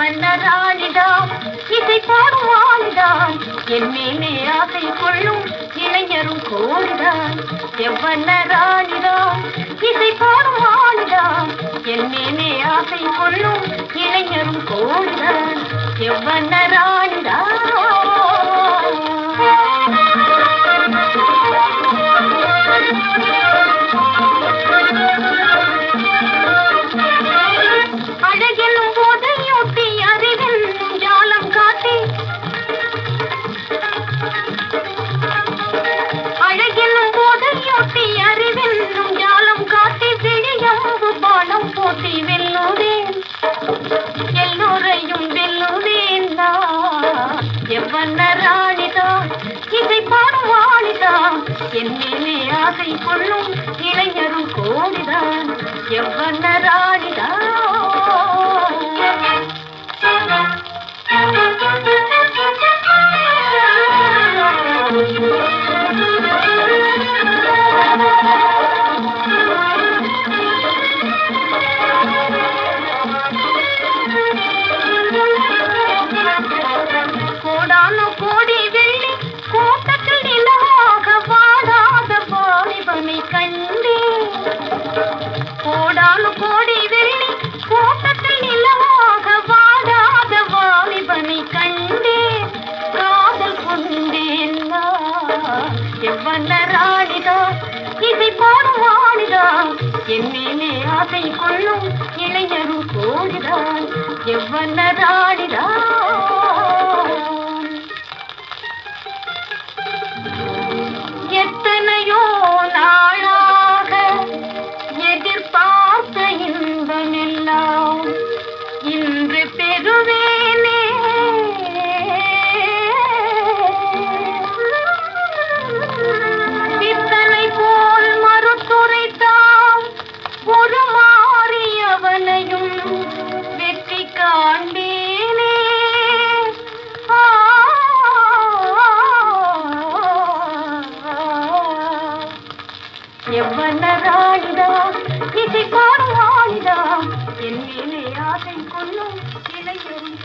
வண்ணராளிதான் இசை பாடும் வாலிதான் என் மேலே ஆசை கொள்ளும் இளைஞரும் கோடிதான் எவ்வண்ணராளிதான் இசை பாடும் வாலிதான் என் மேலே ஆசை கொள்ளும் இளைஞரும் கோடிதான் எவ்வண்ணராளிதான் அழகெனும் போதையூட்டி அறிவென்னும் ஜாலம் காட்டி அழகெனும் போதையூட்டி அறிவென்னும் ஜாலம் காட்டி விழியம்பு பானம் போட்டி வெல்லுவேன் எல்லோரையும் வெல்லுவேன் எவ்வண்ணராணிதான் இசை பாடும் வாணிதான் என் மேலே ஆசை கொள்ளும் இளைஞரும் கோடிதான் எவ்வண்ணராணிதான் கோடான கோடி வெள்ளி கூட்டத்தில் நிலவாக வாடாத வாலிபனை கண்டேன் கோடான கோடி வெள்ளி கூட்டத்தில் நிலவாக வாடாத வாலிபனை கண்டேன் காதல் கொண்டேன் எவ்வண்ணராணிதான் இசை பாடும் வாணிதான் என் மேலே ஆசை கொள்ளும் இளைஞரும் கோடிதான் எவ்வண்ணராணிதான் எத்தனையோ நாளாக எதிர்பார்த்த இன்பமெல்லாம் இன்று பெறுவேனே பித்தனை போல் மறுத்துரைத்தான் ஒரு மாறியவனையும் வெற்றி காண்பேனே எவ்வண்ணராணிதான் இசை பாடும் வாணிதான் என் மேலே ஆசை கொள்ளும் இளைஞரும்